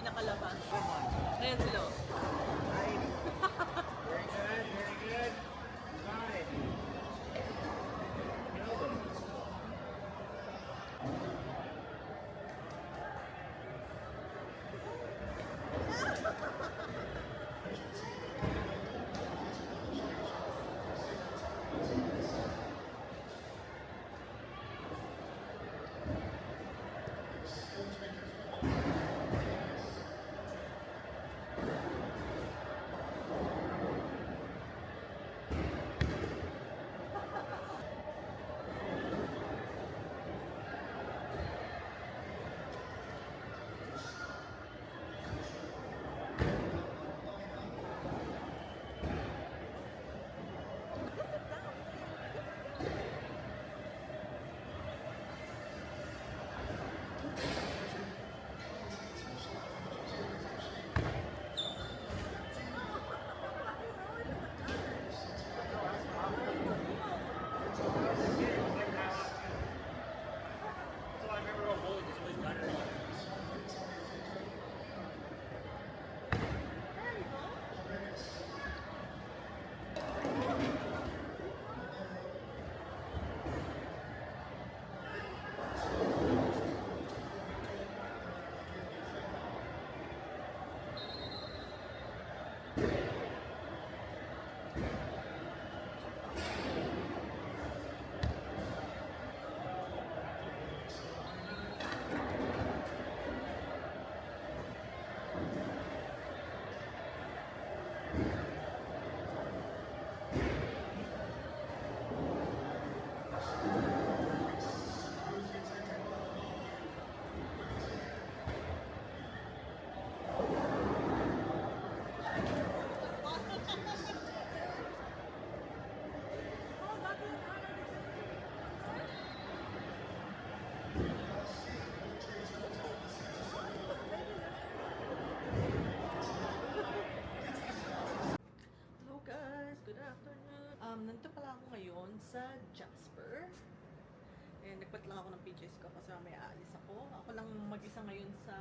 nakalabas. Ayan sila. Very good, very good. You got it. Nailed them. Hello guys, good afternoon. Nandito pala ako ngayon sa Jasper. Nagpat lang ako ng PJs ko kasi may aalis ako. Ako lang mag-isa ngayon sa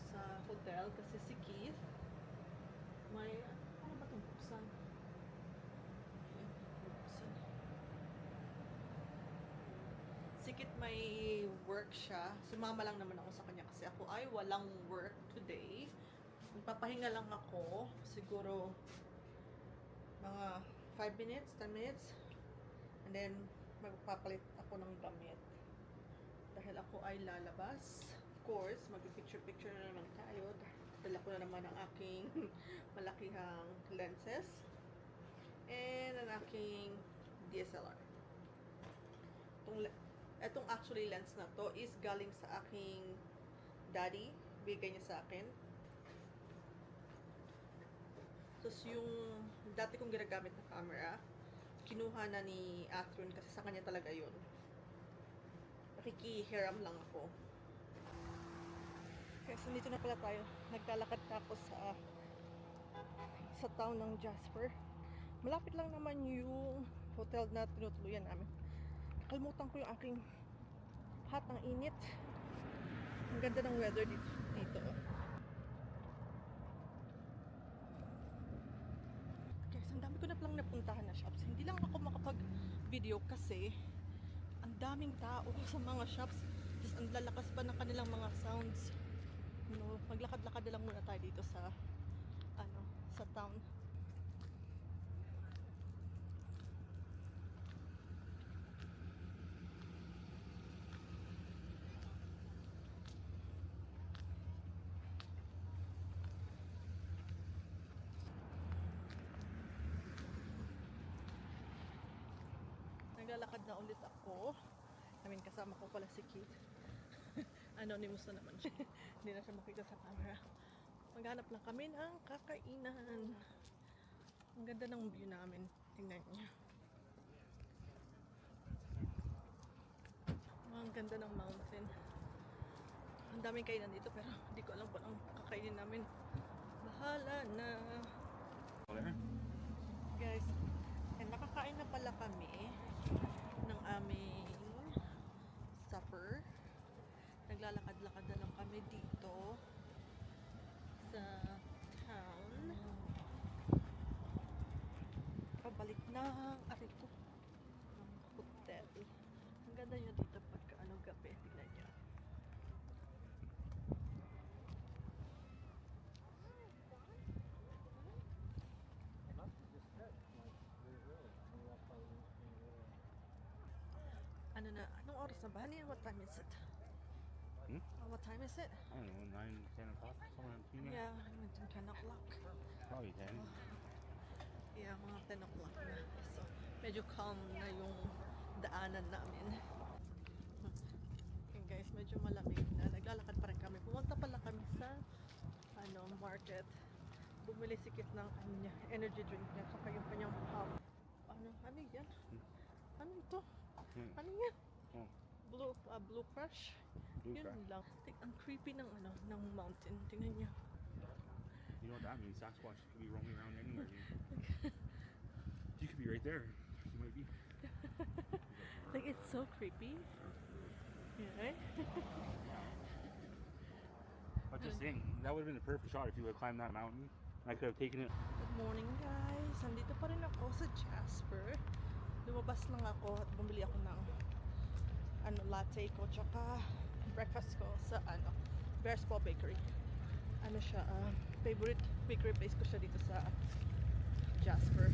sa hotel kasi si Keith may ano ba itong buksan? Buksan. Si Keith may work siya. Sumama lang naman ako sa kanya kasi ako ay walang work today. Magpapahinga lang ako. Siguro mga 5 minutes, 10 minutes. And then, magpapalit ako ng damit. Dahil ako ay lalabas. Of course, mag-picture-picture na naman tayo. Dala ko na naman ang aking malakihang lenses. And ang aking DSLR. Itong actually lens na to is galing sa aking daddy. Bigay niya sa akin. Tapos yung dati kong ginagamit na camera, kinuha na ni Athrun kasi sa kanya talaga yun. Nakikihiram lang ako. Kaya so dito na pala tayo. Naglalakad ako sa town ng Jasper. Malapit lang naman yung hotel na tinutuluyan namin. Nakalimutan ko yung aking hat, ng init. Ang ganda ng weather dito. Guys, ang dami ko na palang napuntahan na shops. Hindi lang ako makapag-video kasi ang daming tao sa mga shops. Tapos ang lalakas pa ng kanilang mga sounds. Maglakad-lakad na lang muna tayo dito sa town. Naglalakad na ulit ako. Kasama ko pala si Keith. Anonymous na naman siya. Hindi na siya makita sa camera. Maghanap lang kami ng kakainan. Ang ganda ng view namin. Tingnan niyo. Ang ganda ng mountain. Ang daming kainan dito pero hindi ko alam kung anong kakainin namin. Bahala na. Guys, nakakain na pala kami ng aming supper. Naglalakad-lakad na lang kami dito. sa town. Pabalik na arito ng hotel. Ang ganda niya dito pagka gabi. Tignan niyo. Anong oras na ba? What time is it? Hmm? What time is it? I don't know, 9, 10 o'clock, somewhere in between there. Yeah, I went to 10 o'clock. Probably 10. Yeah, mga 10 o'clock na. So, medyo calm na yung daanan namin. Okay guys, medyo malamig na. Naglalakad pa rin kami. Pumunta pala kami sa market. Bumili si Kit ng kanya, energy drink niya. Saka yung kanyang ano yan? Ano ito? Hmm. Ano yan? Oh. Blue Crush? Blue Yun Crush. lang. Ang creepy ng ng mountain. Tingnan niyo. You know what that means? Sasquatch could be roaming around anywhere. You could be right there. You might be. Like, it's so creepy. Yeah, right? But just saying, that would have been the perfect shot if you would have climbed that mountain. I could have taken it. Good morning guys. Nandito pa rin ako sa Jasper. Lumabas lang ako at bumili ako ng latte ko tsaka breakfast ko sa Bear's Paw Bakery. Siya, favorite bakery place ko siya dito sa Jasper.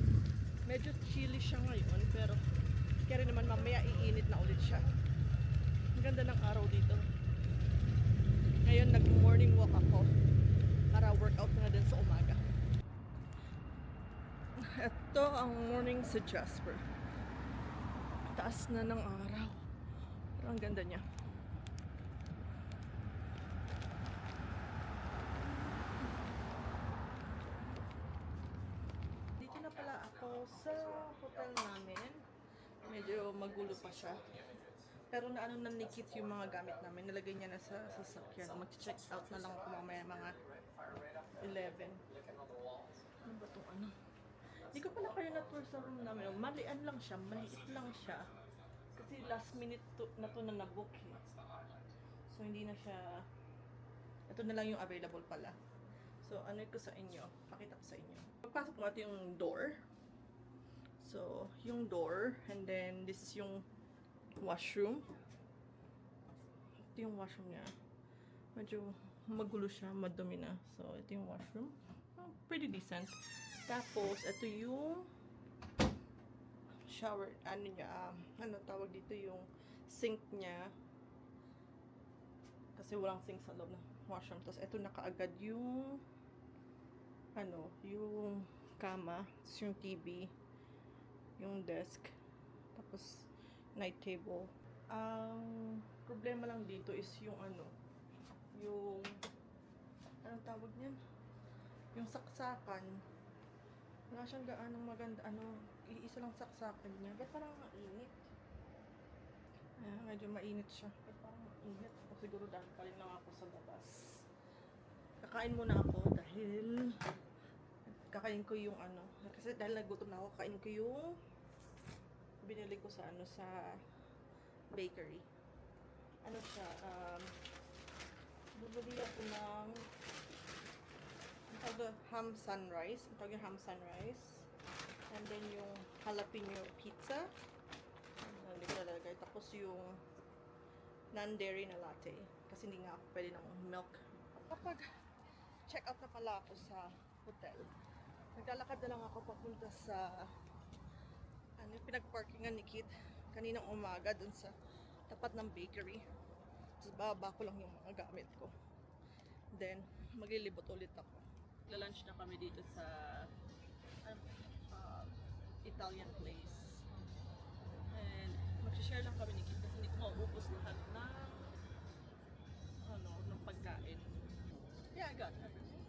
Medyo chilly siya ngayon pero kaya rin naman mamaya iinit na ulit siya. Ang ganda ng araw dito. Ngayon nag-morning walk ako para workout na din sa umaga. Ito ang morning sa Jasper. Taas na ng araw. Pero ang ganda niya. Dito na pala ako sa hotel namin. Medyo magulo pa siya. Pero na ni Kit yung mga gamit namin. Nilagay niya na sa sasakyan. Mag-check out na lang ako mamaya mga 11. Ano ba itong Hindi ko pala kayo na-tour sa room namin. Malian lang siya. Maliit lang siya. Kasi last minute na to na nabook eh. So hindi na siya... Ito na lang yung available pala. So ano ko sa inyo? Pakita ko sa inyo. Pagpasok mo ito yung door. So yung door. And then this is yung washroom. Ito yung washroom niya. Medyo magulo siya, madumi na. So ito yung washroom. Pretty decent. Tapos ito yung shower, tawag dito, yung sink niya. Kasi walang sink sa loob ng washroom. Tapos ito nakaagad yung yung kama, tapos yung TV, yung desk, tapos night table. Ang problema lang dito is yung yung anong tawag niyan? Yung saksakan. Wala siyang gaanong maganda, iisa lang saksakan niya. Ba't parang mainit? Medyo mainit siya. Ba't parang mainit? O siguro dahil pa rin lang ako sa labas. Kakain muna ako dahil kakain ko yung kasi dahil nagutom na ako, kakain ko yung binili ko sa sa bakery. Siya, bumili ako ng ham sunrise. Ito yung ham sunrise. And then yung jalapeno pizza. Hindi ko nalalagay. Tapos yung non-dairy na latte. Kasi hindi nga ako pwede ng milk. Kapag check out na pala ako sa hotel, naglalakad na lang ako papunta sa pinag-parkingan ni Kit kaninang umaga dun sa tapat ng bakery. Tapos bababa ko lang yung mga gamit ko. Then, maglilibot ulit ako. Lalunch na kami dito sa Italian place. And mag-share lang kami ni Kit kasi hindi ko maubos lahat ng pagkain. Yeah, I got everything.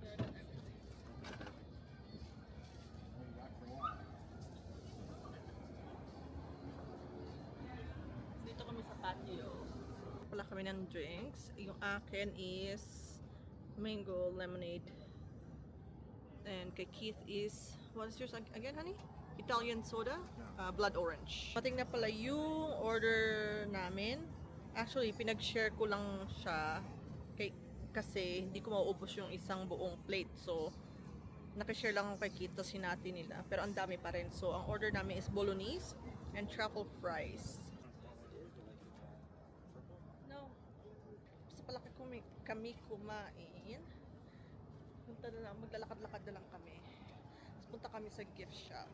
Yeah, I got everything. Dito kami sa patio. Wala kami ng drinks. Yung akin is mango lemonade. And kay Keith is, what is yours again, honey? Italian soda? Blood orange. Pating na pala yung order namin. Actually, pinag-share ko lang siya kasi hindi ko mauubos yung isang buong plate. So, nakishare lang ako kay Kita, sinati nila. Pero ang dami pa rin. So, ang order namin is bolognese and truffle fries. No. Basta pala kami kumain. Punta na lang, maglalakad-lakad na lang kami. Tapos punta kami sa gift shop.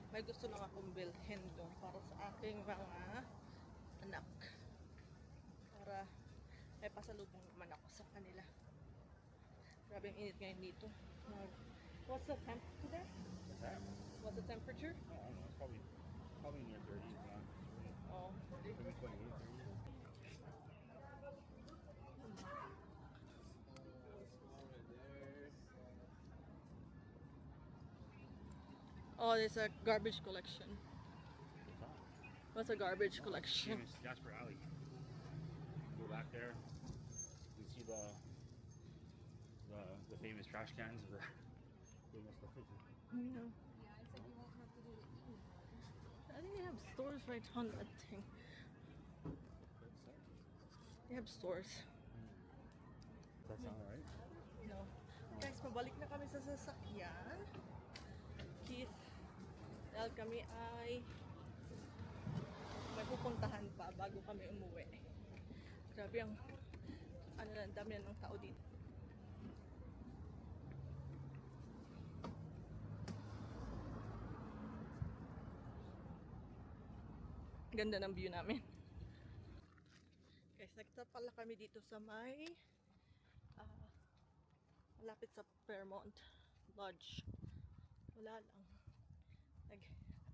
May gusto lang akong bilhin doon para sa aking mga anak. Para may pasalubong naman ako sa kanila. Grabe ang init ngayon dito. What's the temperature there? What's that? What's the temperature? I don't know. It's probably near 30. Yeah. Oh. Maybe 28, 30. Oh, there's a garbage collection. What's that? What's a garbage collection? Famous Jasper Alley. Go back there. You see the famous trash cans. The famous stuff. No. I think they have stores right on that thing. They have stores. Does that sound right? No. Guys, pabalik na kami sa sasakyan. Keith, dahil kami ay may pupuntahan pa bago kami umuwi. Grabe ang ang dami na ng tao dito. Ganda ng view namin. Guys, nagta pala kami dito sa may malapit sa Fairmont Lodge. Wala lang.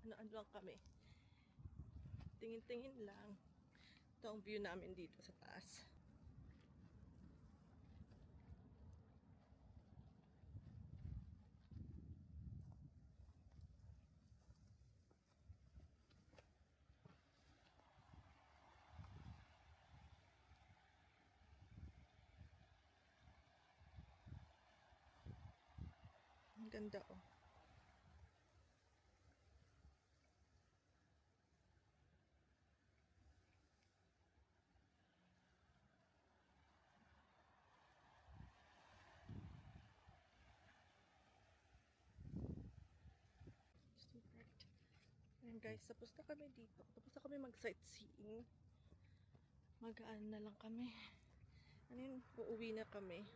Ano lang kami. Tingin-tingin lang. Ito ang view namin dito sa taas. Ang ganda oh. Ayan guys, tapos na kami dito. Tapos na kami mag-sightseeing. Mag-aan na lang kami. Ano yun, uuwi na kami.